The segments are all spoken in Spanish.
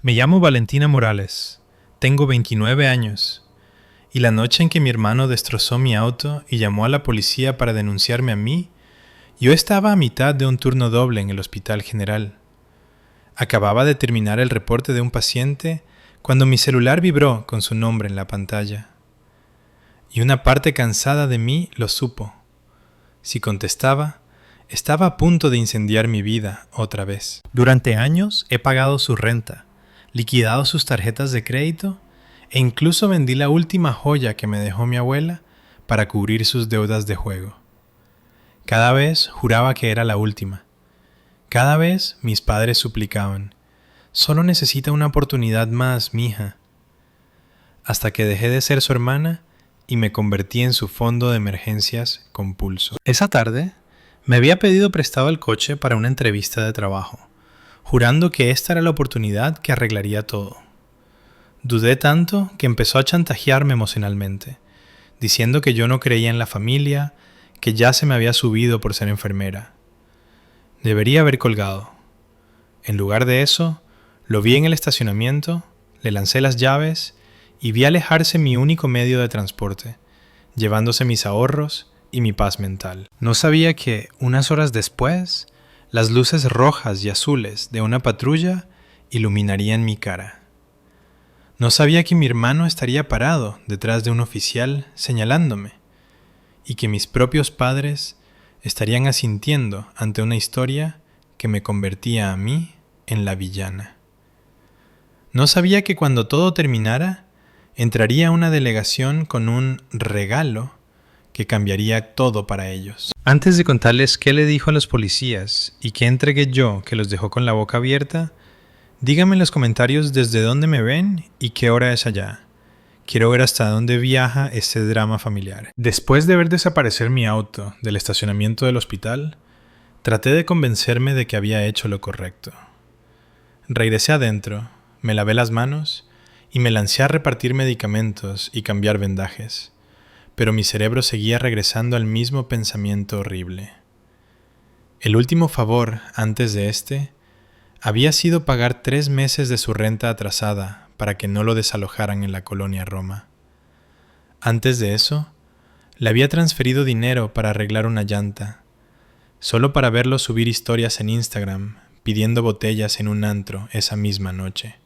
Me llamo Valentina Morales, tengo 29 años, y la noche en que mi hermano destrozó mi auto y llamó a la policía para denunciarme a mí, yo estaba a mitad de un turno doble en el Hospital General. Acababa de terminar el reporte de un paciente cuando mi celular vibró con su nombre en la pantalla. Y una parte cansada de mí lo supo. Si contestaba, estaba a punto de incendiar mi vida otra vez. Durante años he pagado su renta, liquidado sus tarjetas de crédito e incluso vendí la última joya que me dejó mi abuela para cubrir sus deudas de juego. Cada vez juraba que era la última. Cada vez mis padres suplicaban: «Solo necesita una oportunidad más, mija». Hasta que dejé de ser su hermana y me convertí en su fondo de emergencias con pulso. Esa tarde me había pedido prestado el coche para una entrevista de trabajo, jurando que esta era la oportunidad que arreglaría todo. Dudé tanto que empezó a chantajearme emocionalmente, diciendo que yo no creía en la familia, que ya se me había subido por ser enfermera. Debería haber colgado. En lugar de eso, lo vi en el estacionamiento, le lancé las llaves y vi alejarse mi único medio de transporte, llevándose mis ahorros y mi paz mental. No sabía que, unas horas después, las luces rojas y azules de una patrulla iluminarían mi cara. No sabía que mi hermano estaría parado detrás de un oficial señalándome, y que mis propios padres estarían asintiendo ante una historia que me convertía a mí en la villana. No sabía que cuando todo terminara, entraría una delegación con un regalo que cambiaría todo para ellos. Antes de contarles qué le dijo a los policías y qué entregué yo que los dejó con la boca abierta, díganme en los comentarios desde dónde me ven y qué hora es allá. Quiero ver hasta dónde viaja este drama familiar. Después de ver desaparecer mi auto del estacionamiento del hospital, traté de convencerme de que había hecho lo correcto. Regresé adentro, me lavé las manos y me lancé a repartir medicamentos y cambiar vendajes, pero mi cerebro seguía regresando al mismo pensamiento horrible. El último favor antes de este había sido pagar 3 meses de su renta atrasada para que no lo desalojaran en la colonia Roma. Antes de eso, le había transferido dinero para arreglar una llanta, solo para verlo subir historias en Instagram pidiendo botellas en un antro esa misma noche.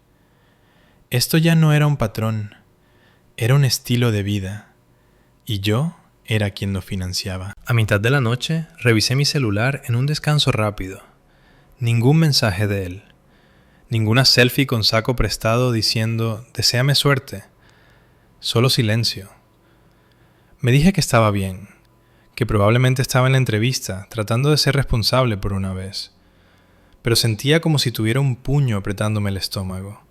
Esto ya no era un patrón, era un estilo de vida, y yo era quien lo financiaba. A mitad de la noche, revisé mi celular en un descanso rápido. Ningún mensaje de él, ninguna selfie con saco prestado diciendo «deséame suerte», solo silencio. Me dije que estaba bien, que probablemente estaba en la entrevista, tratando de ser responsable por una vez, pero sentía como si tuviera un puño apretándome el estómago.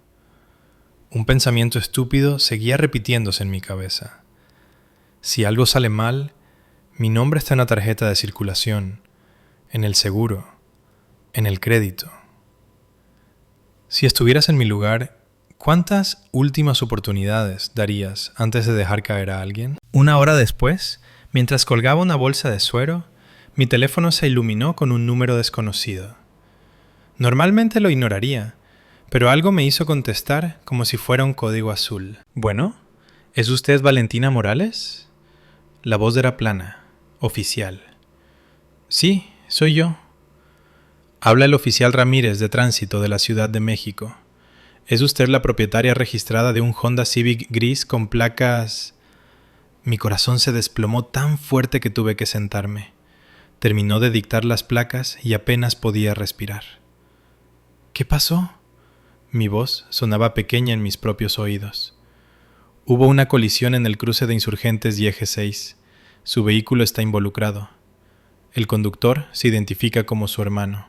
Un pensamiento estúpido seguía repitiéndose en mi cabeza. Si algo sale mal, mi nombre está en la tarjeta de circulación, en el seguro, en el crédito. Si estuvieras en mi lugar, ¿cuántas últimas oportunidades darías antes de dejar caer a alguien? Una hora después, mientras colgaba una bolsa de suero, mi teléfono se iluminó con un número desconocido. Normalmente lo ignoraría, pero algo me hizo contestar como si fuera un código azul. «Bueno, ¿es usted Valentina Morales?» La voz era plana, oficial. «Sí, soy yo». Habla el oficial Ramírez de Tránsito de la Ciudad de México. ¿Es usted la propietaria registrada de un Honda Civic gris con placas...? Mi corazón se desplomó tan fuerte que tuve que sentarme. Terminó de dictar las placas y apenas podía respirar. ¿Qué pasó? Mi voz sonaba pequeña en mis propios oídos. Hubo una colisión en el cruce de Insurgentes y Eje 6. Su vehículo está involucrado. El conductor se identifica como su hermano.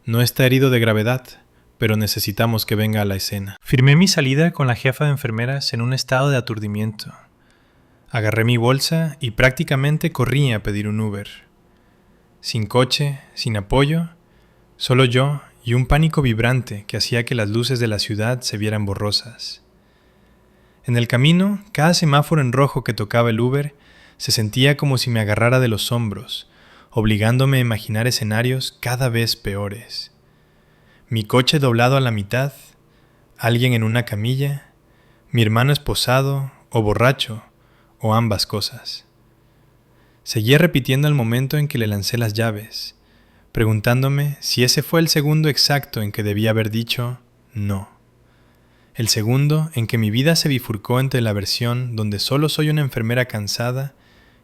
No está herido de gravedad, pero necesitamos que venga a la escena. Firmé mi salida con la jefa de enfermeras en un estado de aturdimiento. Agarré mi bolsa y prácticamente corrí a pedir un Uber. Sin coche, sin apoyo, solo yo y un pánico vibrante que hacía que las luces de la ciudad se vieran borrosas. En el camino, cada semáforo en rojo que tocaba el Uber se sentía como si me agarrara de los hombros, obligándome a imaginar escenarios cada vez peores. Mi coche doblado a la mitad, alguien en una camilla, mi hermano esposado o borracho, o ambas cosas. Seguía repitiendo el momento en que le lancé las llaves, preguntándome si ese fue el segundo exacto en que debía haber dicho no. El segundo en que mi vida se bifurcó entre la versión donde solo soy una enfermera cansada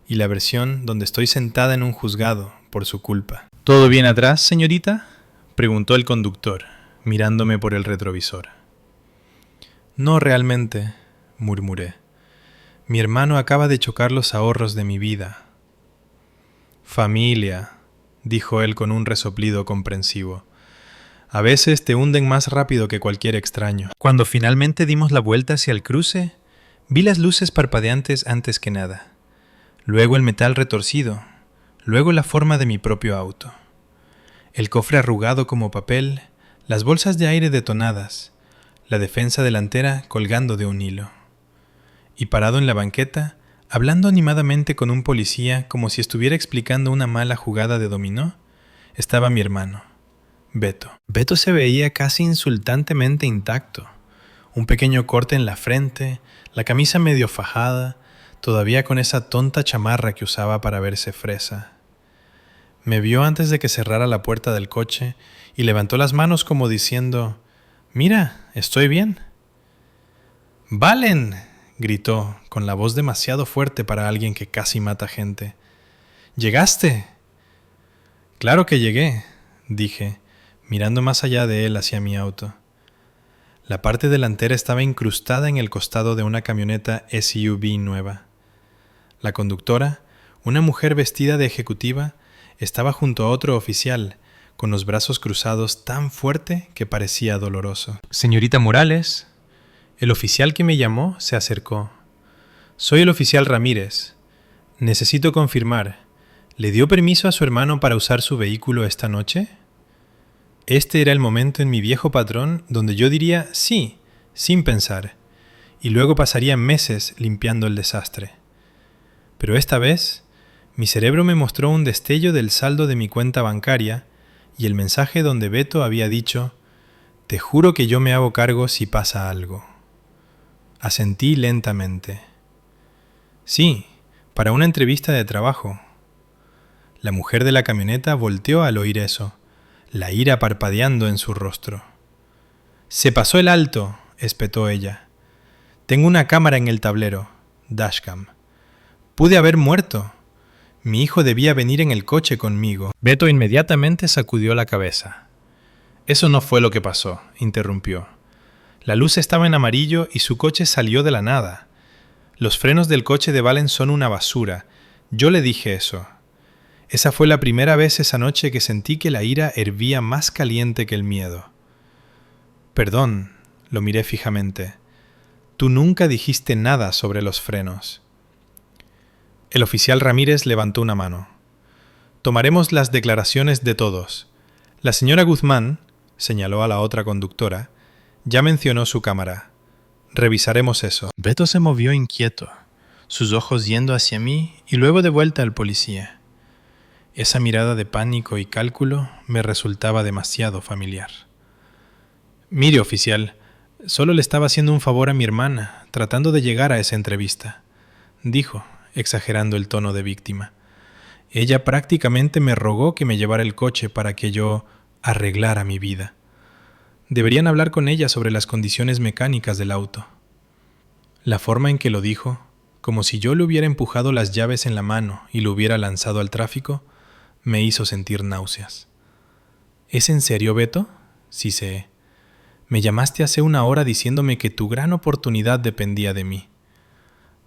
y la versión donde estoy sentada en un juzgado por su culpa. ¿Todo bien atrás, señorita?, preguntó el conductor, mirándome por el retrovisor. No realmente, murmuré. Mi hermano acaba de chocar los ahorros de mi vida. Familia, dijo él con un resoplido comprensivo. A veces te hunden más rápido que cualquier extraño. Cuando finalmente dimos la vuelta hacia el cruce, vi las luces parpadeantes antes que nada. Luego el metal retorcido, luego la forma de mi propio auto. El cofre arrugado como papel, las bolsas de aire detonadas, la defensa delantera colgando de un hilo. Y parado en la banqueta, hablando animadamente con un policía como si estuviera explicando una mala jugada de dominó, estaba mi hermano, Beto. Beto se veía casi insultantemente intacto. Un pequeño corte en la frente, la camisa medio fajada, todavía con esa tonta chamarra que usaba para verse fresa. Me vio antes de que cerrara la puerta del coche y levantó las manos como diciendo: «Mira, estoy bien». «¡Valen!», gritó, con la voz demasiado fuerte para alguien que casi mata gente. «¿Llegaste?» «Claro que llegué», dije, mirando más allá de él hacia mi auto. La parte delantera estaba incrustada en el costado de una camioneta SUV nueva. La conductora, una mujer vestida de ejecutiva, estaba junto a otro oficial, con los brazos cruzados tan fuerte que parecía doloroso. «Señorita Morales». El oficial que me llamó se acercó. «Soy el oficial Ramírez. Necesito confirmar, ¿le dio permiso a su hermano para usar su vehículo esta noche?» Este era el momento en mi viejo patrón donde yo diría sí, sin pensar, y luego pasaría meses limpiando el desastre. Pero esta vez, mi cerebro me mostró un destello del saldo de mi cuenta bancaria y el mensaje donde Beto había dicho: «Te juro que yo me hago cargo si pasa algo». Asentí lentamente. «Sí, para una entrevista de trabajo». La mujer de la camioneta volteó al oír eso, la ira parpadeando en su rostro. «Se pasó el alto», espetó ella. «Tengo una cámara en el tablero, dashcam. Pude haber muerto. Mi hijo debía venir en el coche conmigo». Beto inmediatamente sacudió la cabeza. «Eso no fue lo que pasó», interrumpió. «La luz estaba en amarillo y su coche salió de la nada. Los frenos del coche de Valen son una basura. Yo le dije eso. Esa fue la primera vez esa noche que sentí que la ira hervía más caliente que el miedo». «Perdón», lo miré fijamente. «Tú nunca dijiste nada sobre los frenos». El oficial Ramírez levantó una mano. «Tomaremos las declaraciones de todos. La señora Guzmán», señaló a la otra conductora, «ya mencionó su cámara. Revisaremos eso». Beto se movió inquieto, sus ojos yendo hacia mí y luego de vuelta al policía. Esa mirada de pánico y cálculo me resultaba demasiado familiar. «Mire, oficial, solo le estaba haciendo un favor a mi hermana, tratando de llegar a esa entrevista», dijo, exagerando el tono de víctima. «Ella prácticamente me rogó que me llevara el coche para que yo arreglara mi vida. Deberían hablar con ella sobre las condiciones mecánicas del auto». La forma en que lo dijo, como si yo le hubiera empujado las llaves en la mano y lo hubiera lanzado al tráfico, me hizo sentir náuseas. «¿Es en serio, Beto?», siseé. «Me llamaste hace una hora diciéndome que tu gran oportunidad dependía de mí».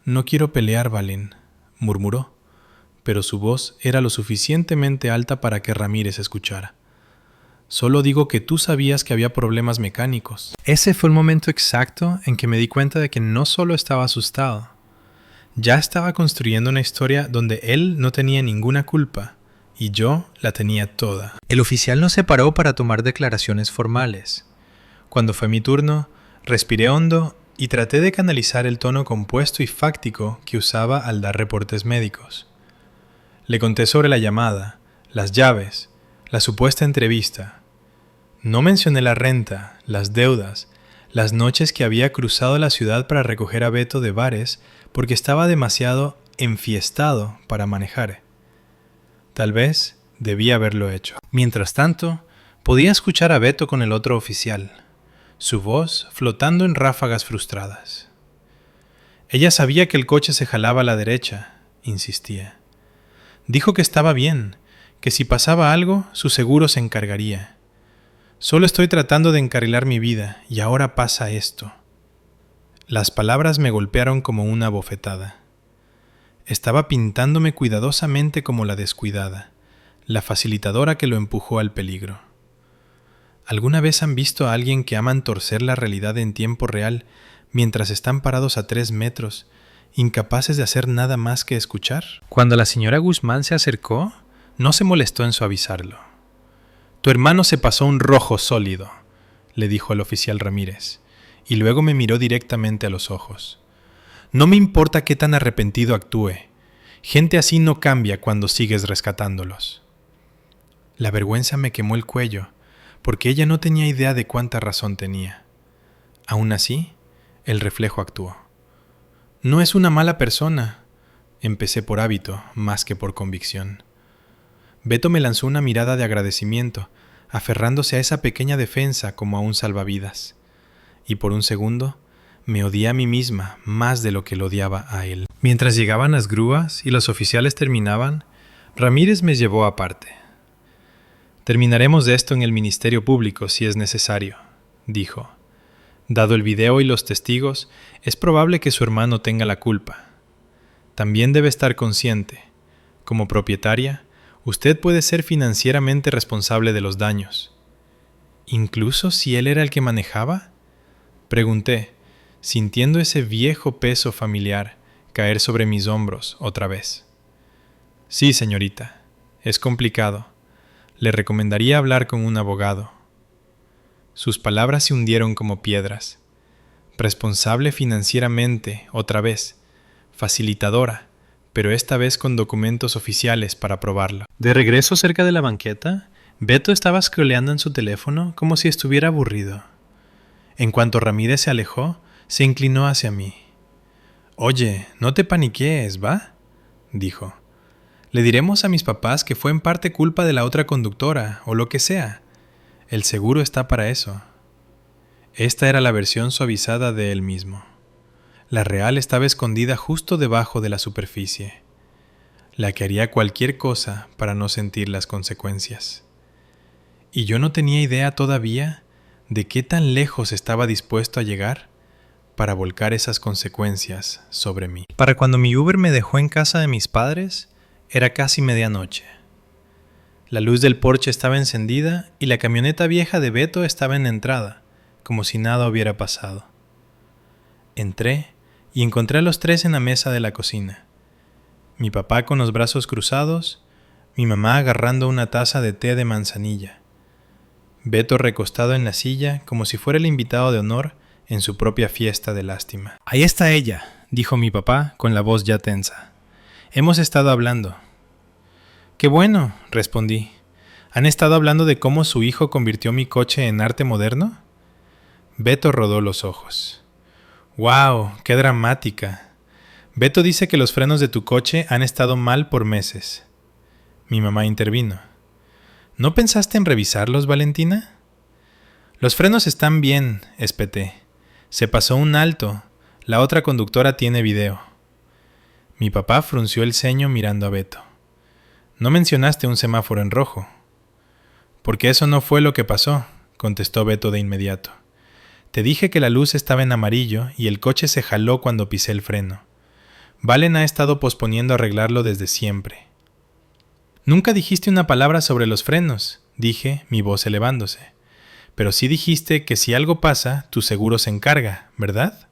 «No quiero pelear, Valen», murmuró, pero su voz era lo suficientemente alta para que Ramírez escuchara. «Solo digo que tú sabías que había problemas mecánicos». Ese fue el momento exacto en que me di cuenta de que no solo estaba asustado. Ya estaba construyendo una historia donde él no tenía ninguna culpa y yo la tenía toda. El oficial no se paró para tomar declaraciones formales. Cuando fue mi turno, respiré hondo y traté de canalizar el tono compuesto y fáctico que usaba al dar reportes médicos. Le conté sobre la llamada, las llaves, la supuesta entrevista. No mencioné la renta, las deudas, las noches que había cruzado la ciudad para recoger a Beto de bares porque estaba demasiado enfiestado para manejar. Tal vez debía haberlo hecho. Mientras tanto, podía escuchar a Beto con el otro oficial, su voz flotando en ráfagas frustradas. Ella sabía que el coche se jalaba a la derecha, insistía. Dijo que estaba bien, que si pasaba algo, su seguro se encargaría. Solo estoy tratando de encarrilar mi vida y ahora pasa esto. Las palabras me golpearon como una bofetada. Estaba pintándome cuidadosamente como la descuidada, la facilitadora que lo empujó al peligro. ¿Alguna vez han visto a alguien que aman torcer la realidad en tiempo real mientras están parados a 3 metros, incapaces de hacer nada más que escuchar? Cuando la señora Guzmán se acercó, no se molestó en suavizarlo. «Tu hermano se pasó un rojo sólido», le dijo el oficial Ramírez, y luego me miró directamente a los ojos. «No me importa qué tan arrepentido actúe. Gente así no cambia cuando sigues rescatándolos». La vergüenza me quemó el cuello, porque ella no tenía idea de cuánta razón tenía. Aún así, el reflejo actuó. «No es una mala persona», empecé por hábito más que por convicción. Beto me lanzó una mirada de agradecimiento, aferrándose a esa pequeña defensa como a un salvavidas. Y por un segundo, me odié a mí misma más de lo que lo odiaba a él. Mientras llegaban las grúas y los oficiales terminaban, Ramírez me llevó aparte. «Terminaremos de esto en el Ministerio Público si es necesario», dijo. «Dado el video y los testigos, es probable que su hermano tenga la culpa. También debe estar consciente, como propietaria, usted puede ser financieramente responsable de los daños». ¿Incluso si él era el que manejaba?, pregunté, sintiendo ese viejo peso familiar caer sobre mis hombros otra vez. «Sí, señorita, es complicado. Le recomendaría hablar con un abogado». Sus palabras se hundieron como piedras. Responsable financieramente, otra vez. Facilitadora, pero esta vez con documentos oficiales para probarlo. De regreso cerca de la banqueta, Beto estaba scrolleando en su teléfono como si estuviera aburrido. En cuanto Ramírez se alejó, se inclinó hacia mí. «Oye, no te paniquees, ¿va?», dijo. «Le diremos a mis papás que fue en parte culpa de la otra conductora, o lo que sea. El seguro está para eso». Esta era la versión suavizada de él mismo. La real estaba escondida justo debajo de la superficie, la que haría cualquier cosa para no sentir las consecuencias. Y yo no tenía idea todavía de qué tan lejos estaba dispuesto a llegar para volcar esas consecuencias sobre mí. Para cuando mi Uber me dejó en casa de mis padres, era casi medianoche. La luz del porche estaba encendida y la camioneta vieja de Beto estaba en la entrada, como si nada hubiera pasado. Entré y encontré a los 3 en la mesa de la cocina. Mi papá con los brazos cruzados, mi mamá agarrando una taza de té de manzanilla. Beto recostado en la silla como si fuera el invitado de honor en su propia fiesta de lástima. «Ahí está ella», dijo mi papá con la voz ya tensa. «Hemos estado hablando». «Qué bueno», respondí. «¿Han estado hablando de cómo su hijo convirtió mi coche en arte moderno?» Beto rodó los ojos. «¡Wow! ¡Qué dramática! Beto dice que los frenos de tu coche han estado mal por meses». Mi mamá intervino. «¿No pensaste en revisarlos, Valentina?» «Los frenos están bien», espeté. «Se pasó un alto. La otra conductora tiene video». Mi papá frunció el ceño mirando a Beto. «No mencionaste un semáforo en rojo». «Porque eso no fue lo que pasó», contestó Beto de inmediato. «Te dije que la luz estaba en amarillo y el coche se jaló cuando pisé el freno. Valen ha estado posponiendo arreglarlo desde siempre». «Nunca dijiste una palabra sobre los frenos», dije, mi voz elevándose. «Pero sí dijiste que si algo pasa, tu seguro se encarga, ¿verdad?».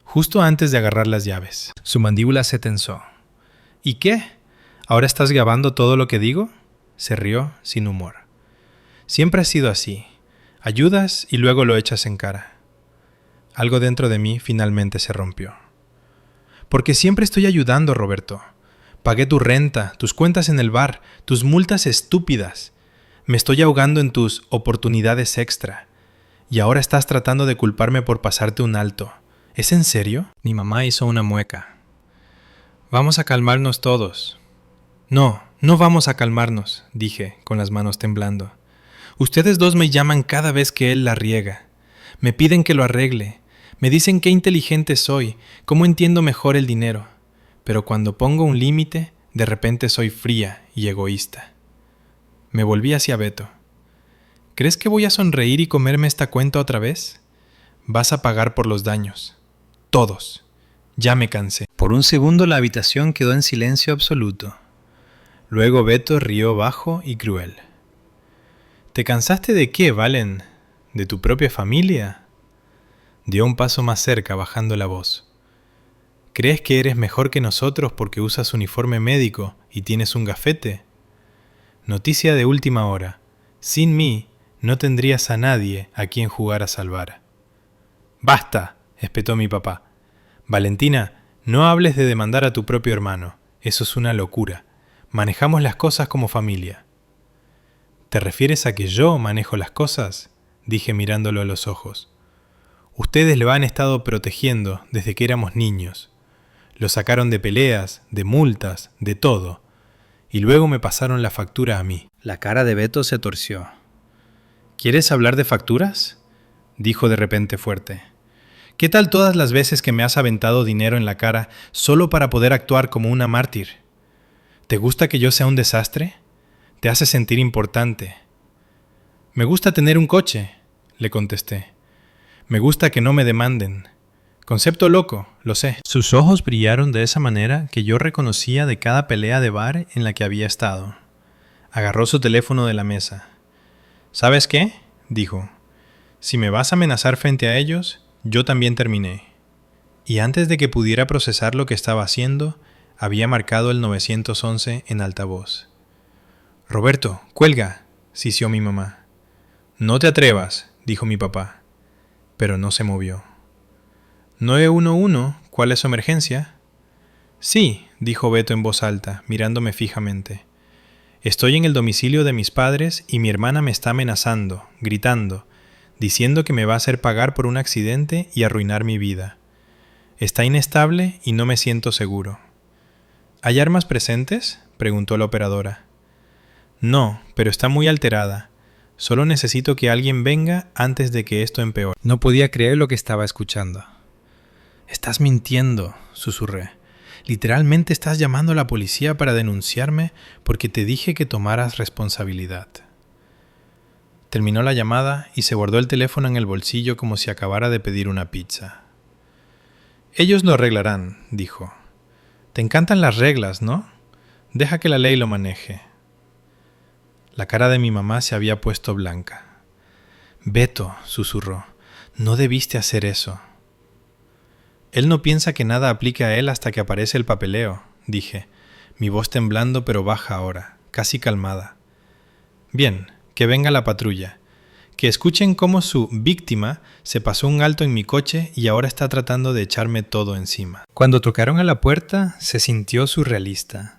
Justo antes de agarrar las llaves. Su mandíbula se tensó. «¿Y qué? ¿Ahora estás grabando todo lo que digo?», se rió sin humor. «Siempre ha sido así. Ayudas y luego lo echas en cara». Algo dentro de mí finalmente se rompió. «Porque siempre estoy ayudando, Roberto. Pagué tu renta, tus cuentas en el bar, tus multas estúpidas. Me estoy ahogando en tus oportunidades extra. Y ahora estás tratando de culparme por pasarte un alto. ¿Es en serio? Mi mamá hizo una mueca. Vamos a calmarnos todos. No, no vamos a calmarnos, dije, con las manos temblando. Ustedes dos me llaman cada vez que él la riega. Me piden que lo arregle. Me dicen qué inteligente soy, cómo entiendo mejor el dinero. Pero cuando pongo un límite, de repente soy fría y egoísta. Me volví hacia Beto. ¿Crees que voy a sonreír y comerme esta cuenta otra vez? Vas a pagar por los daños. Todos. Ya me cansé. Por un segundo la habitación quedó en silencio absoluto. Luego Beto rió bajo y cruel. ¿Te cansaste de qué, Valen? ¿De tu propia familia? Dio un paso más cerca, bajando la voz. ¿Crees que eres mejor que nosotros porque usas uniforme médico y tienes un gafete? Noticia de última hora. Sin mí, no tendrías a nadie a quien jugar a salvar. ¡Basta!, espetó mi papá. Valentina, no hables de demandar a tu propio hermano. Eso es una locura. Manejamos las cosas como familia. ¿Te refieres a que yo manejo las cosas?, dije mirándolo a los ojos. Ustedes lo han estado protegiendo desde que éramos niños. Lo sacaron de peleas, de multas, de todo. Y luego me pasaron la factura a mí. La cara de Beto se torció. ¿Quieres hablar de facturas?, dijo de repente fuerte. ¿Qué tal todas las veces que me has aventado dinero en la cara solo para poder actuar como una mártir? ¿Te gusta que yo sea un desastre? ¿Te hace sentir importante? Me gusta tener un coche, le contesté. Me gusta que no me demanden. Concepto loco, lo sé. Sus ojos brillaron de esa manera que yo reconocía de cada pelea de bar en la que había estado. Agarró su teléfono de la mesa. ¿Sabes qué?, dijo. Si me vas a amenazar frente a ellos, yo también terminé. Y antes de que pudiera procesar lo que estaba haciendo, había marcado el 911 en altavoz. Roberto, cuelga, sisió mi mamá. No te atrevas, dijo mi papá. Pero no se movió. 911, ¿cuál es su emergencia? Sí, dijo Beto en voz alta, mirándome fijamente. Estoy en el domicilio de mis padres y mi hermana me está amenazando, gritando, diciendo que me va a hacer pagar por un accidente y arruinar mi vida. Está inestable y no me siento seguro. ¿Hay armas presentes?, preguntó la operadora. No, pero está muy alterada. Solo necesito que alguien venga antes de que esto empeore. No podía creer lo que estaba escuchando. Estás mintiendo, susurré. Literalmente estás llamando a la policía para denunciarme porque te dije que tomaras responsabilidad. Terminó la llamada y se guardó el teléfono en el bolsillo como si acabara de pedir una pizza. Ellos lo arreglarán, dijo. Te encantan las reglas, ¿no? Deja que la ley lo maneje. La cara de mi mamá se había puesto blanca. Beto, susurró, no debiste hacer eso. Él no piensa que nada aplique a él hasta que aparece el papeleo, dije, mi voz temblando pero baja ahora, casi calmada. Bien, que venga la patrulla. Que escuchen cómo su víctima se pasó un alto en mi coche y ahora está tratando de echarme todo encima. Cuando tocaron a la puerta, se sintió surrealista.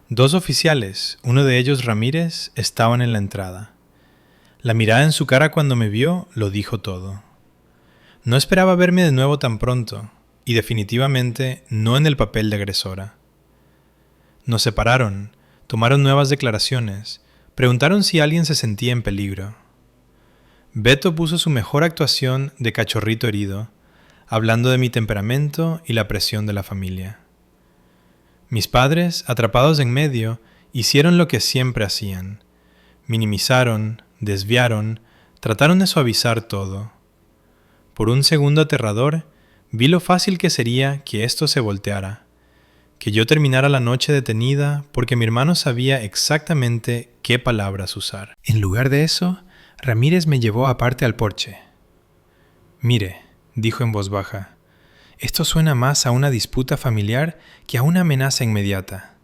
2 oficiales, uno de ellos Ramírez, estaban en la entrada. La mirada en su cara cuando me vio lo dijo todo. No esperaba verme de nuevo tan pronto, y definitivamente no en el papel de agresora. Nos separaron, tomaron nuevas declaraciones, preguntaron si alguien se sentía en peligro. Beto puso su mejor actuación de cachorrito herido, hablando de mi temperamento y la presión de la familia. Mis padres, atrapados en medio, hicieron lo que siempre hacían. Minimizaron, desviaron, trataron de suavizar todo. Por un segundo aterrador, vi lo fácil que sería que esto se volteara, que yo terminara la noche detenida porque mi hermano sabía exactamente qué palabras usar. En lugar de eso, Ramírez me llevó aparte al porche. Mire, dijo en voz baja, esto suena más a una disputa familiar que a una amenaza inmediata.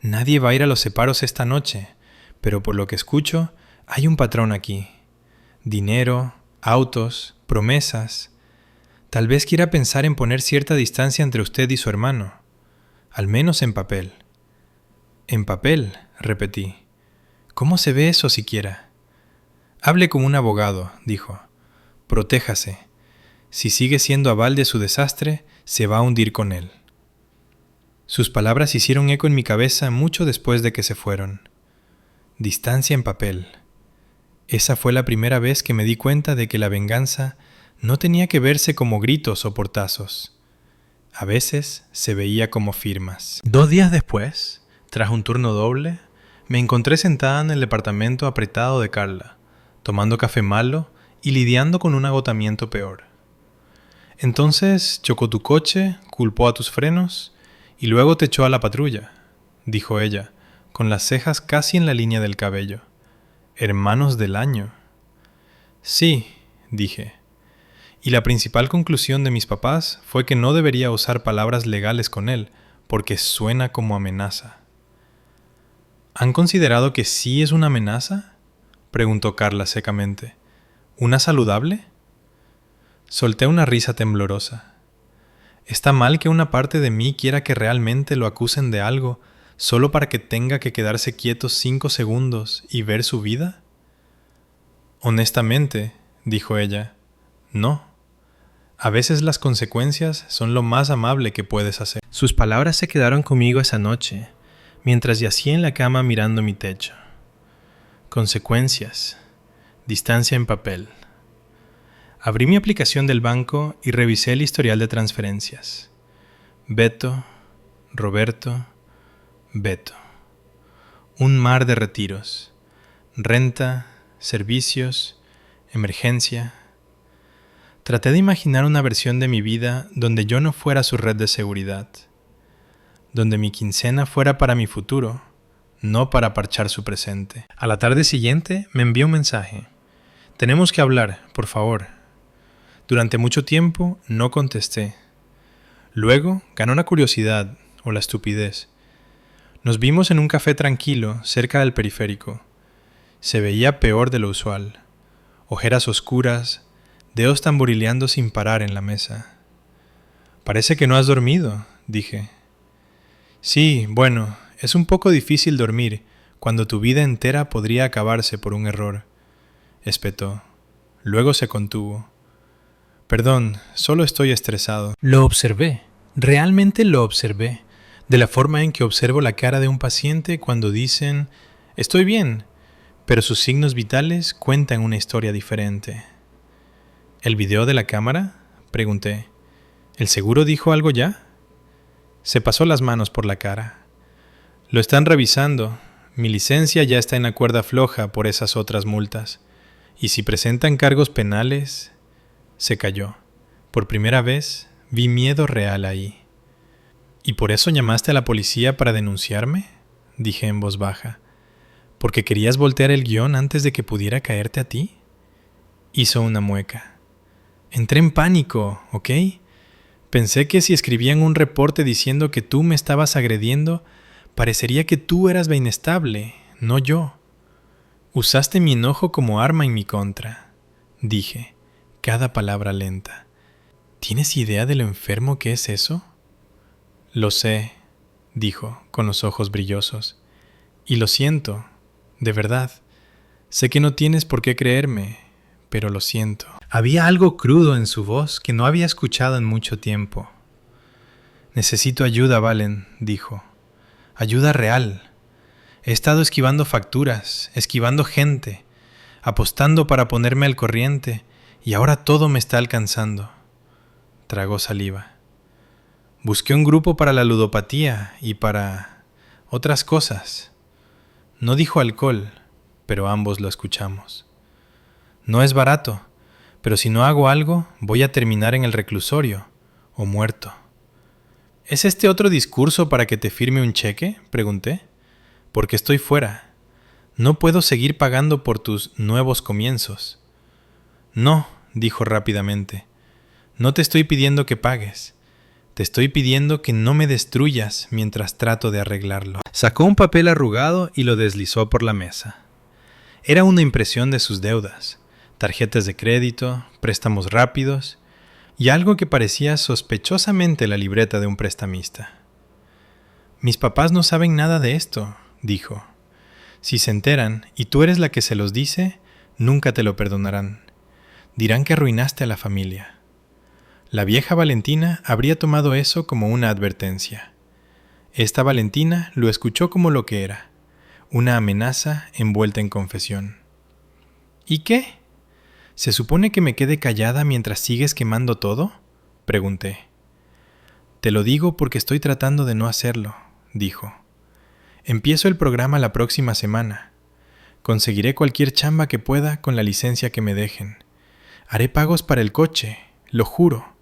Nadie va a ir a los separos esta noche, pero por lo que escucho, hay un patrón aquí. Dinero, autos, promesas. Tal vez quiera pensar en poner cierta distancia entre usted y su hermano, al menos en papel. En papel, repetí. ¿Cómo se ve eso siquiera? Hable como un abogado, dijo. Protéjase. Si sigue siendo aval de su desastre, se va a hundir con él. Sus palabras hicieron eco en mi cabeza mucho después de que se fueron. Distancia en papel. Esa fue la primera vez que me di cuenta de que la venganza no tenía que verse como gritos o portazos. A veces se veía como firmas. 2 días después, tras un turno doble, me encontré sentada en el departamento apretado de Carla, tomando café malo y lidiando con un agotamiento peor. Entonces chocó tu coche, culpó a tus frenos y luego te echó a la patrulla, dijo ella, con las cejas casi en la línea del cabello. Hermanos del año. Sí, dije. Y la principal conclusión de mis papás fue que no debería usar palabras legales con él, porque suena como amenaza. ¿Han considerado que sí es una amenaza?, preguntó Carla secamente. ¿Una saludable? Solté una risa temblorosa. ¿Está mal que una parte de mí quiera que realmente lo acusen de algo solo para que tenga que quedarse quieto 5 segundos y ver su vida? Honestamente, dijo ella, no. A veces las consecuencias son lo más amable que puedes hacer. Sus palabras se quedaron conmigo esa noche, mientras yacía en la cama mirando mi techo. Consecuencias. Distancia en papel. Abrí mi aplicación del banco y revisé el historial de transferencias. Beto, Roberto, Beto. Un mar de retiros. Renta, servicios, emergencia. Traté de imaginar una versión de mi vida donde yo no fuera su red de seguridad. Donde mi quincena fuera para mi futuro, no para parchar su presente. A la tarde siguiente me envió un mensaje. Tenemos que hablar, por favor. Durante mucho tiempo no contesté. Luego ganó la curiosidad o la estupidez. Nos vimos en un café tranquilo cerca del periférico. Se veía peor de lo usual. Ojeras oscuras, dedos tamborileando sin parar en la mesa. Parece que no has dormido, dije. Sí, bueno, es un poco difícil dormir cuando tu vida entera podría acabarse por un error, espetó. Luego se contuvo. Perdón, solo estoy estresado. Lo observé, realmente lo observé, de la forma en que observo la cara de un paciente cuando dicen, estoy bien, pero sus signos vitales cuentan una historia diferente. ¿El video de la cámara?, pregunté. ¿El seguro dijo algo ya? Se pasó las manos por la cara. Lo están revisando. Mi licencia ya está en la cuerda floja por esas otras multas. Y si presentan cargos penales... Se calló. Por primera vez vi miedo real ahí. ¿Y por eso llamaste a la policía para denunciarme?, dije en voz baja. ¿Porque querías voltear el guión antes de que pudiera caerte a ti? Hizo una mueca. Entré en pánico, ¿ok? Pensé que si escribían un reporte diciendo que tú me estabas agrediendo, parecería que tú eras la inestable, no yo. Usaste mi enojo como arma en mi contra, dije, cada palabra lenta. ¿Tienes idea de lo enfermo que es eso? Lo sé, dijo, con los ojos brillosos. Y lo siento, de verdad. Sé que no tienes por qué creerme, pero lo siento. Había algo crudo en su voz que no había escuchado en mucho tiempo. Necesito ayuda, Valen, dijo. Ayuda real. He estado esquivando facturas, esquivando gente, apostando para ponerme al corriente, y ahora todo me está alcanzando. Tragó saliva. Busqué un grupo para la ludopatía y para otras cosas. No dijo alcohol, pero ambos lo escuchamos. No es barato, pero si no hago algo, voy a terminar en el reclusorio o muerto. ¿Es este otro discurso para que te firme un cheque?, pregunté. Porque estoy fuera. No puedo seguir pagando por tus nuevos comienzos. No, dijo rápidamente. No te estoy pidiendo que pagues. Te estoy pidiendo que no me destruyas mientras trato de arreglarlo. Sacó un papel arrugado y lo deslizó por la mesa. Era una impresión de sus deudas, tarjetas de crédito, préstamos rápidos y algo que parecía sospechosamente la libreta de un prestamista. Mis papás no saben nada de esto, dijo. Si se enteran y tú eres la que se los dice, nunca te lo perdonarán. Dirán que arruinaste a la familia. La vieja Valentina habría tomado eso como una advertencia. Esta Valentina lo escuchó como lo que era, una amenaza envuelta en confesión. ¿Y qué? ¿Se supone que me quede callada mientras sigues quemando todo?, pregunté. Te lo digo porque estoy tratando de no hacerlo, dijo. Empiezo el programa la próxima semana. Conseguiré cualquier chamba que pueda con la licencia que me dejen. Haré pagos para el coche, lo juro.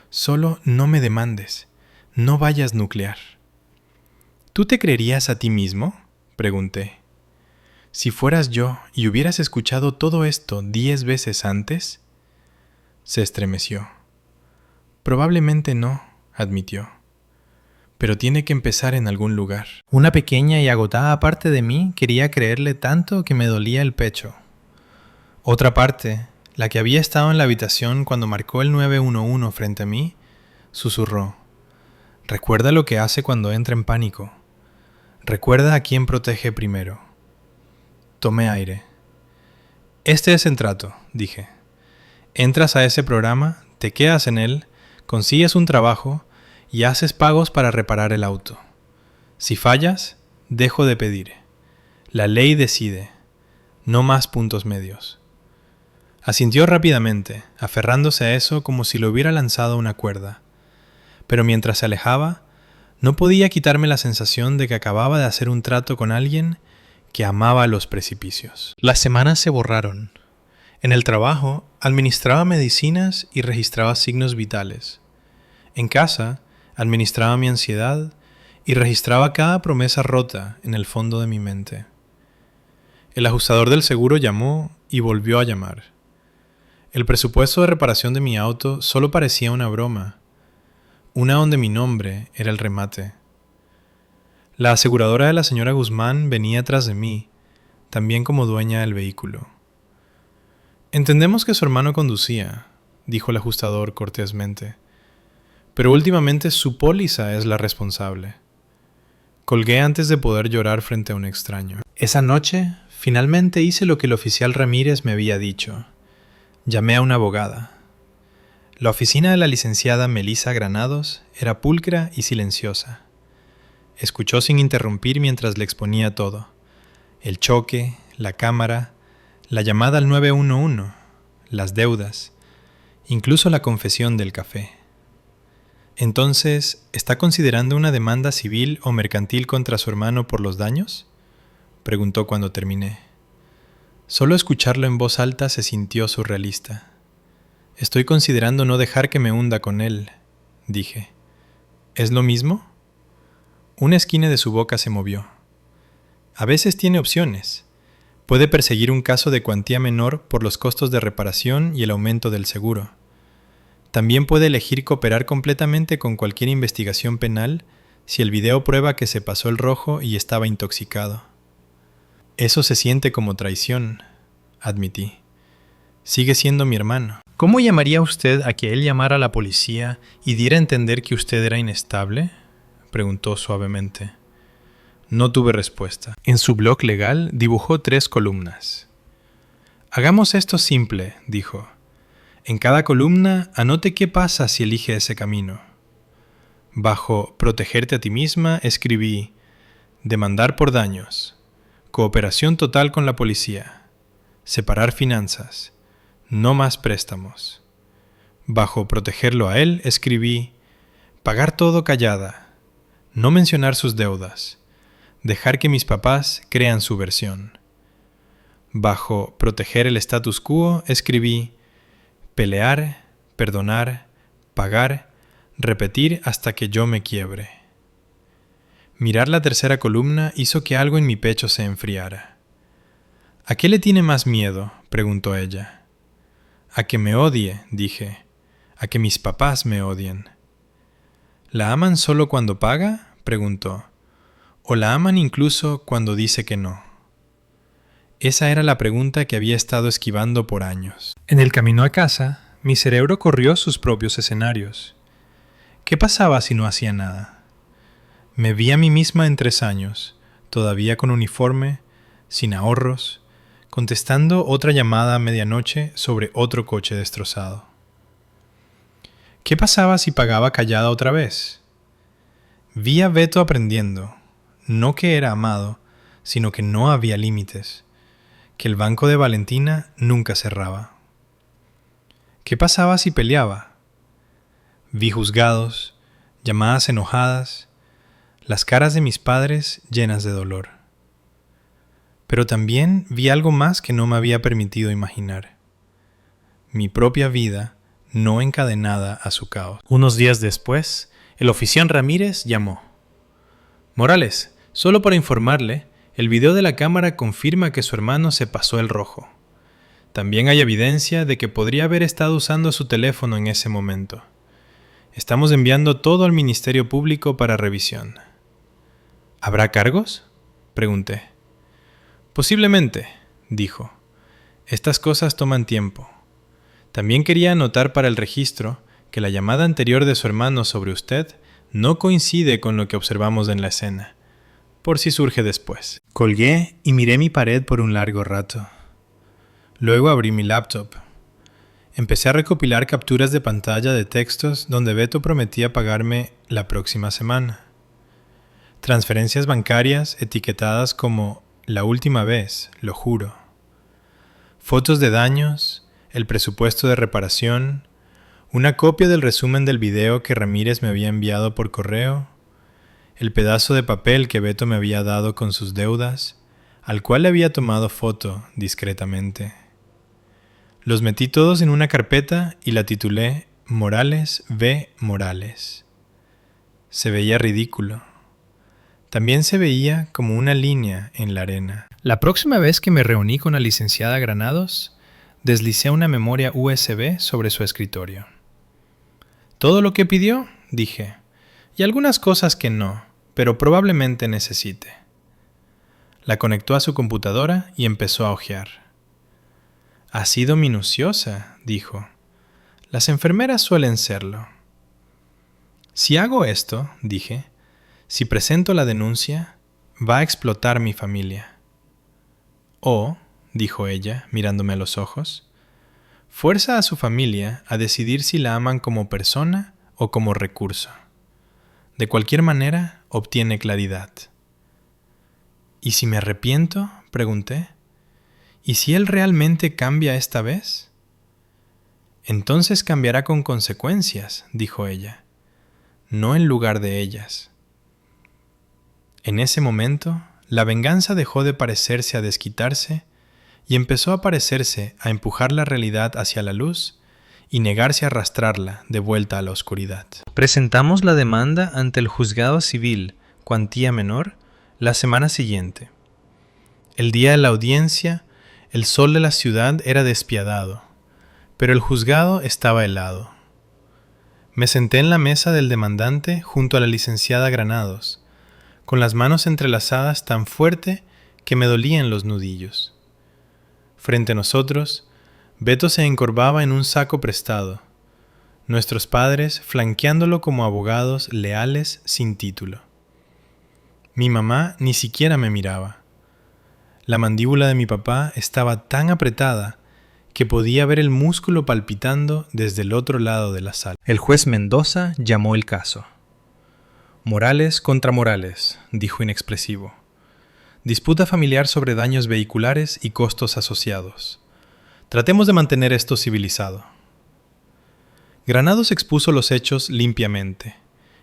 Solo no me demandes. No vayas nuclear. ¿Tú te creerías a ti mismo?, pregunté. Si fueras yo y hubieras escuchado todo esto 10 veces antes. Se estremeció. Probablemente no, admitió. Pero tiene que empezar en algún lugar. Una pequeña y agotada parte de mí quería creerle tanto que me dolía el pecho. Otra parte, la que había estado en la habitación cuando marcó el 911 frente a mí, susurró. Recuerda lo que hace cuando entra en pánico. Recuerda a quién protege primero. Tomé aire. Este es el trato, dije. Entras a ese programa, te quedas en él, consigues un trabajo y haces pagos para reparar el auto. Si fallas, dejo de pedir. La ley decide. No más puntos medios. Asintió rápidamente, aferrándose a eso como si lo hubiera lanzado a una cuerda. Pero mientras se alejaba, no podía quitarme la sensación de que acababa de hacer un trato con alguien que amaba los precipicios. Las semanas se borraron. En el trabajo, administraba medicinas y registraba signos vitales. En casa, administraba mi ansiedad y registraba cada promesa rota en el fondo de mi mente. El ajustador del seguro llamó y volvió a llamar. El presupuesto de reparación de mi auto solo parecía una broma, una donde mi nombre era el remate. La aseguradora de la señora Guzmán venía tras de mí, también como dueña del vehículo. Entendemos que su hermano conducía, dijo el ajustador cortésmente, pero últimamente su póliza es la responsable. Colgué antes de poder llorar frente a un extraño. Esa noche, finalmente hice lo que el oficial Ramírez me había dicho. Llamé a una abogada. La oficina de la licenciada Melissa Granados era pulcra y silenciosa. Escuchó sin interrumpir mientras le exponía todo. El choque, la cámara, la llamada al 911, las deudas, incluso la confesión del café. Entonces, ¿está considerando una demanda civil o mercantil contra su hermano por los daños?, preguntó cuando terminé. Solo escucharlo en voz alta se sintió surrealista. Estoy considerando no dejar que me hunda con él, dije. ¿Es lo mismo? Una esquina de su boca se movió. A veces tiene opciones. Puede perseguir un caso de cuantía menor por los costos de reparación y el aumento del seguro. También puede elegir cooperar completamente con cualquier investigación penal si el video prueba que se pasó el rojo y estaba intoxicado. Eso se siente como traición, admití. Sigue siendo mi hermano. ¿Cómo llamaría usted a que él llamara a la policía y diera a entender que usted era inestable?, preguntó suavemente. No tuve respuesta. En su blog legal dibujó 3 columnas. Hagamos esto simple, dijo. En cada columna anote qué pasa si elige ese camino. Bajo protegerte a ti misma escribí demandar por daños, cooperación total con la policía, separar finanzas, no más préstamos. Bajo protegerlo a él escribí pagar todo callada, no mencionar sus deudas, dejar que mis papás crean su versión. Bajo proteger el status quo escribí pelear, perdonar, pagar, repetir hasta que yo me quiebre. Mirar la tercera columna hizo que algo en mi pecho se enfriara. ¿A qué le tiene más miedo?, preguntó ella. A que me odie, dije. A que mis papás me odien. ¿La aman solo cuando paga?, preguntó. ¿O la aman incluso cuando dice que no? Esa era la pregunta que había estado esquivando por años. En el camino a casa, mi cerebro corrió sus propios escenarios. ¿Qué pasaba si no hacía nada? Me vi a mí misma en 3 años, todavía con uniforme, sin ahorros, contestando otra llamada a medianoche sobre otro coche destrozado. ¿Qué pasaba si pagaba callada otra vez? Vi a Beto aprendiendo, no que era amado, sino que no había límites, que el banco de Valentina nunca cerraba. ¿Qué pasaba si peleaba? Vi juzgados, llamadas enojadas, las caras de mis padres llenas de dolor. Pero también vi algo más que no me había permitido imaginar. Mi propia vida no encadenada a su caos. Unos días después, el oficial Ramírez llamó. Morales, solo para informarle, el video de la cámara confirma que su hermano se pasó el rojo. También hay evidencia de que podría haber estado usando su teléfono en ese momento. Estamos enviando todo al Ministerio Público para revisión. ¿Habrá cargos?, pregunté. Posiblemente, dijo. Estas cosas toman tiempo. También quería anotar para el registro que la llamada anterior de su hermano sobre usted no coincide con lo que observamos en la escena, por si surge después. Colgué y miré mi pared por un largo rato. Luego abrí mi laptop. Empecé a recopilar capturas de pantalla de textos donde Beto prometía pagarme la próxima semana. Transferencias bancarias etiquetadas como la última vez, lo juro. Fotos de daños, el presupuesto de reparación, una copia del resumen del video que Ramírez me había enviado por correo, el pedazo de papel que Beto me había dado con sus deudas, al cual le había tomado foto discretamente. Los metí todos en una carpeta y la titulé Morales v. Morales. Se veía ridículo. También se veía como una línea en la arena. La próxima vez que me reuní con la licenciada Granados, deslicé una memoria USB sobre su escritorio. ¿Todo lo que pidió?, dije, y algunas cosas que no, pero probablemente necesite. La conectó a su computadora y empezó a hojear. Ha sido minuciosa, dijo. Las enfermeras suelen serlo. Si hago esto, dije, si presento la denuncia, va a explotar mi familia. O, dijo ella, mirándome a los ojos, fuerza a su familia a decidir si la aman como persona o como recurso. De cualquier manera, obtiene claridad. ¿Y si me arrepiento?, pregunté. ¿Y si él realmente cambia esta vez? Entonces cambiará con consecuencias, dijo ella, no en lugar de ellas. En ese momento, la venganza dejó de parecerse a desquitarse y empezó a parecerse a empujar la realidad hacia la luz y negarse a arrastrarla de vuelta a la oscuridad. Presentamos la demanda ante el juzgado civil, cuantía menor, la semana siguiente. El día de la audiencia, el sol de la ciudad era despiadado, pero el juzgado estaba helado. Me senté en la mesa del demandante junto a la licenciada Granados, con las manos entrelazadas tan fuerte que me dolían los nudillos. Frente a nosotros, Beto se encorvaba en un saco prestado, nuestros padres flanqueándolo como abogados leales sin título. Mi mamá ni siquiera me miraba. La mandíbula de mi papá estaba tan apretada que podía ver el músculo palpitando desde el otro lado de la sala. El juez Mendoza llamó el caso. Morales contra Morales, dijo inexpresivo. Disputa familiar sobre daños vehiculares y costos asociados. Tratemos de mantener esto civilizado. Granados expuso los hechos limpiamente.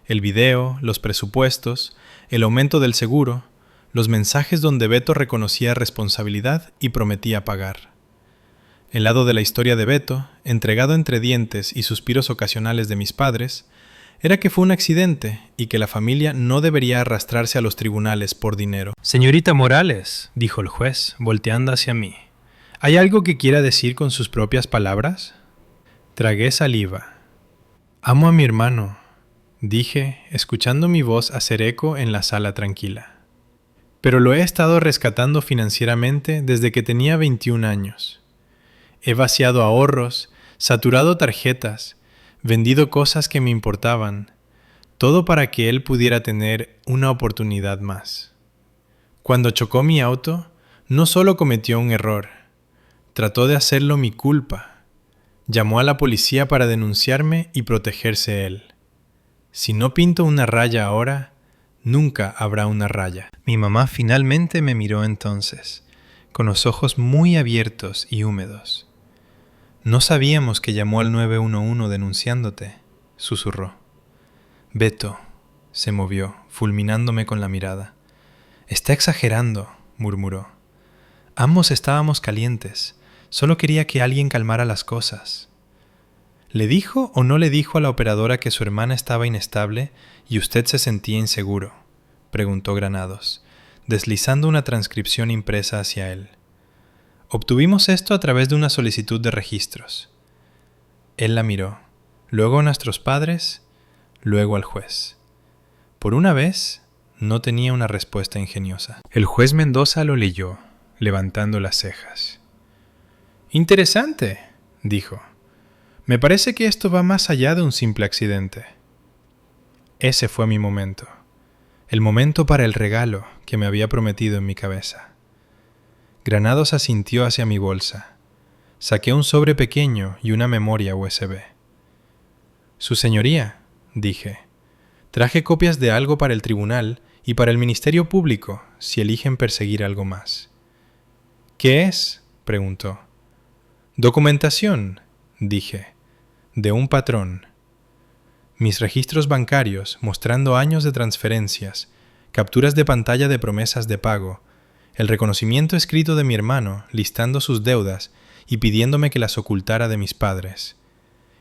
El video, los presupuestos, el aumento del seguro, los mensajes donde Beto reconocía responsabilidad y prometía pagar. El lado de la historia de Beto, entregado entre dientes y suspiros ocasionales de mis padres, era que fue un accidente y que la familia no debería arrastrarse a los tribunales por dinero. «Señorita Morales», dijo el juez, volteando hacia mí, ¿hay algo que quiera decir con sus propias palabras? Tragué saliva. «Amo a mi hermano», dije, escuchando mi voz hacer eco en la sala tranquila. Pero lo he estado rescatando financieramente desde que tenía 21 años. He vaciado ahorros, saturado tarjetas, vendido cosas que me importaban, todo para que él pudiera tener una oportunidad más. Cuando chocó mi auto, no solo cometió un error, Trató de hacerlo mi culpa. Llamó a la policía para denunciarme y protegerse él. Si no pinto una raya ahora, nunca habrá una raya. Mi mamá finalmente me miró entonces, con los ojos muy abiertos y húmedos. No sabíamos que llamó al 911 denunciándote, susurró. Beto, se movió, fulminándome con la mirada. Está exagerando, murmuró. Ambos estábamos calientes. Solo quería que alguien calmara las cosas. ¿Le dijo o no le dijo a la operadora que su hermana estaba inestable y usted se sentía inseguro?, preguntó Granados, deslizando una transcripción impresa hacia él. Obtuvimos esto a través de una solicitud de registros. Él la miró, luego a nuestros padres, luego al juez. Por una vez, no tenía una respuesta ingeniosa. El juez Mendoza lo leyó, levantando las cejas. Interesante, dijo. Me parece que esto va más allá de un simple accidente. Ese fue mi momento. El momento para el regalo que me había prometido en mi cabeza. Granados asintió hacia mi bolsa. Saqué un sobre pequeño y una memoria USB. Su señoría, dije, traje copias de algo para el tribunal y para el Ministerio Público si eligen perseguir algo más. ¿Qué es?, preguntó. Documentación, dije, de un patrón. Mis registros bancarios mostrando años de transferencias, capturas de pantalla de promesas de pago, el reconocimiento escrito de mi hermano listando sus deudas y pidiéndome que las ocultara de mis padres,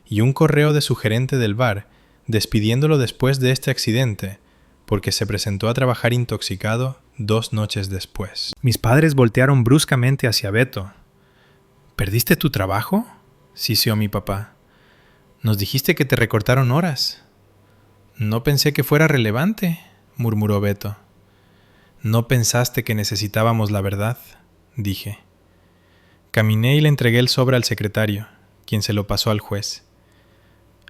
y un correo de su gerente del bar despidiéndolo después de este accidente porque se presentó a trabajar intoxicado 2 noches después. Mis padres voltearon bruscamente hacia Beto. ¿Perdiste tu trabajo?, siseó mi papá. Nos dijiste que te recortaron horas. No pensé que fuera relevante, murmuró Beto. No pensaste que necesitábamos la verdad, dije. Caminé y le entregué el sobre al secretario, quien se lo pasó al juez.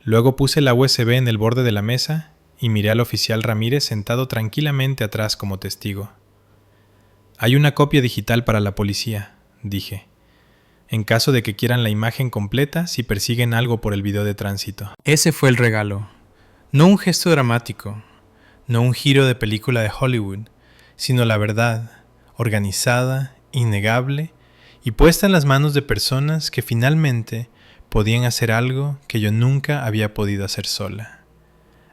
Luego puse la USB en el borde de la mesa y miré al oficial Ramírez sentado tranquilamente atrás como testigo. Hay una copia digital para la policía, dije, en caso de que quieran la imagen completa si persiguen algo por el video de tránsito. Ese fue el regalo. No un gesto dramático, no un giro de película de Hollywood, sino la verdad, organizada, innegable y puesta en las manos de personas que finalmente podían hacer algo que yo nunca había podido hacer sola.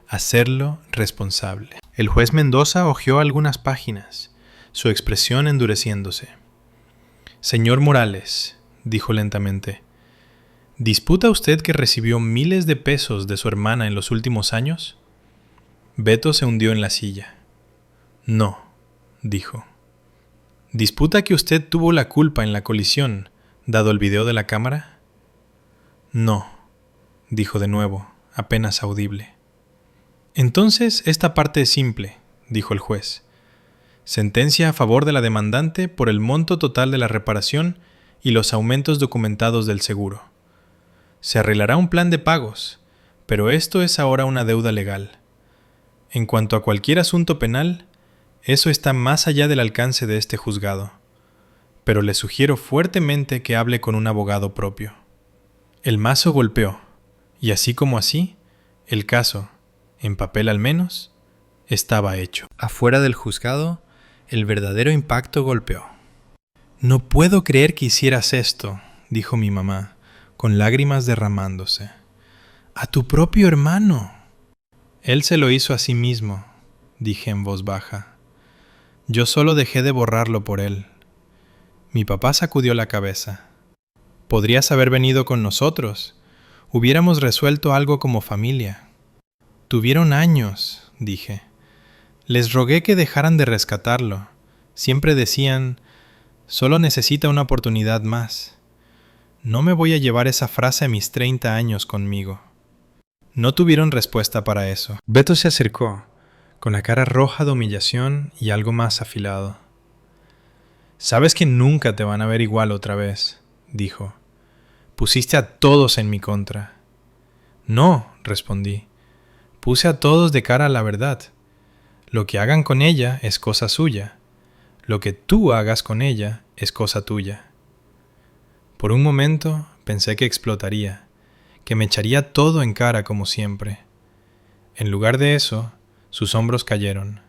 Hacerlo responsable. El juez Mendoza hojeó algunas páginas, su expresión endureciéndose. Señor Morales, dijo lentamente, ¿disputa usted que recibió miles de pesos de su hermana en los últimos años? Beto se hundió en la silla. No, dijo. ¿Disputa que usted tuvo la culpa en la colisión, dado el video de la cámara? No, dijo de nuevo, apenas audible. Entonces esta parte es simple, dijo el juez. Sentencia a favor de la demandante por el monto total de la reparación y los aumentos documentados del seguro. Se arreglará un plan de pagos, pero esto es ahora una deuda legal. En cuanto a cualquier asunto penal, eso está más allá del alcance de este juzgado, pero le sugiero fuertemente que hable con un abogado propio. El mazo golpeó, y así como así, el caso, en papel al menos, estaba hecho. Afuera del juzgado, el verdadero impacto golpeó. No puedo creer que hicieras esto, dijo mi mamá, con lágrimas derramándose. A tu propio hermano. Él se lo hizo a sí mismo, dije en voz baja. Yo solo dejé de borrarlo por él. Mi papá sacudió la cabeza. Podrías haber venido con nosotros. Hubiéramos resuelto algo como familia. Tuvieron años, dije. Les rogué que dejaran de rescatarlo. Siempre decían, solo necesita una oportunidad más. No me voy a llevar esa frase a mis 30 años conmigo. No tuvieron respuesta para eso. Beto se acercó, con la cara roja de humillación y algo más afilado. Sabes que nunca te van a ver igual otra vez, dijo. Pusiste a todos en mi contra. No, respondí. Puse a todos de cara a la verdad. Lo que hagan con ella es cosa suya. Lo que tú hagas con ella es cosa tuya. Por un momento pensé que explotaría, que me echaría todo en cara como siempre. En lugar de eso, sus hombros cayeron.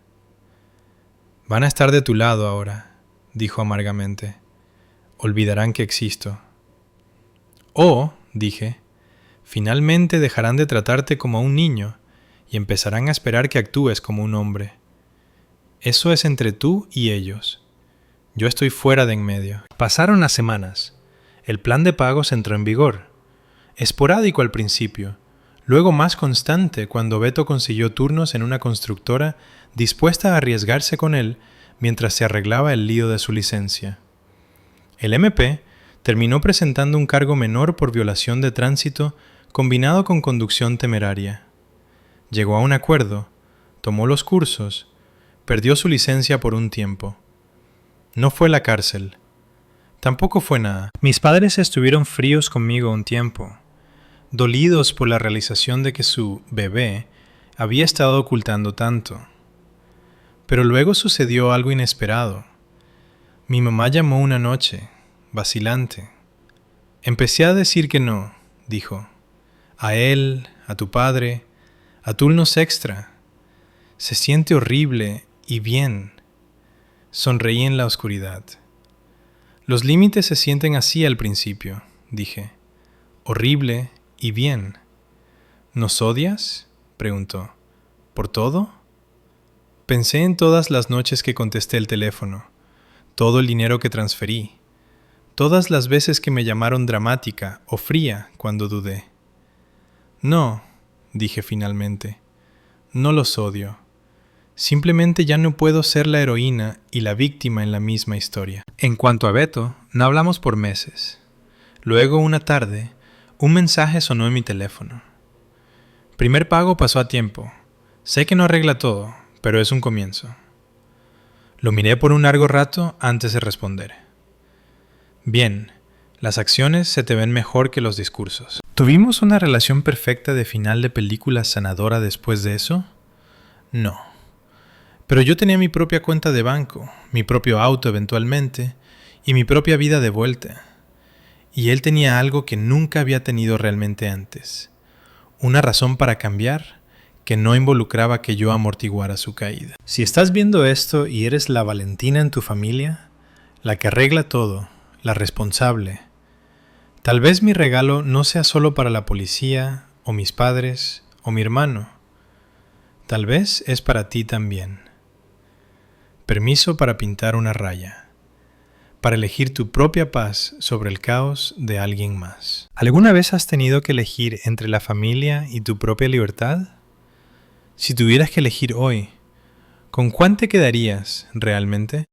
Van a estar de tu lado ahora, dijo amargamente. Olvidarán que existo. O, dije, finalmente dejarán de tratarte como a un niño y empezarán a esperar que actúes como un hombre. Eso es entre tú y ellos. Yo estoy fuera de en medio. Pasaron las semanas. El plan de pagos entró en vigor. Esporádico al principio, luego más constante cuando Beto consiguió turnos en una constructora dispuesta a arriesgarse con él mientras se arreglaba el lío de su licencia. El MP terminó presentando un cargo menor por violación de tránsito combinado con conducción temeraria. Llegó a un acuerdo, tomó los cursos, perdió su licencia por un tiempo. No fue la cárcel. Tampoco fue nada. Mis padres estuvieron fríos conmigo un tiempo, dolidos por la realización de que su bebé había estado ocultando tanto. Pero luego sucedió algo inesperado. Mi mamá llamó una noche, vacilante. Empecé a decir que no, dijo. A él, a tu padre, a turnos extra. Se siente horrible y bien. Sonreí en la oscuridad. Los límites se sienten así al principio, dije. Horrible y bien. ¿Nos odias?, preguntó. ¿Por todo? Pensé en todas las noches que contesté el teléfono, todo el dinero que transferí, todas las veces que me llamaron dramática o fría cuando dudé. No, dije finalmente, no los odio. Simplemente ya no puedo ser la heroína y la víctima en la misma historia. En cuanto a Beto, no hablamos por meses. Luego, una tarde, un mensaje sonó en mi teléfono. Primer pago pasó a tiempo. Sé que no arregla todo, pero es un comienzo. Lo miré por un largo rato antes de responder. Bien, las acciones se te ven mejor que los discursos. ¿Tuvimos una relación perfecta de final de película sanadora después de eso? No. Pero yo tenía mi propia cuenta de banco, mi propio auto eventualmente, y mi propia vida de vuelta. Y él tenía algo que nunca había tenido realmente antes. Una razón para cambiar que no involucraba que yo amortiguara su caída. Si estás viendo esto y eres la Valentina en tu familia, la que arregla todo, la responsable, tal vez mi regalo no sea solo para la policía, o mis padres, o mi hermano. Tal vez es para ti también. Permiso para pintar una raya, para elegir tu propia paz sobre el caos de alguien más. ¿Alguna vez has tenido que elegir entre la familia y tu propia libertad? Si tuvieras que elegir hoy, ¿con cuál te quedarías realmente?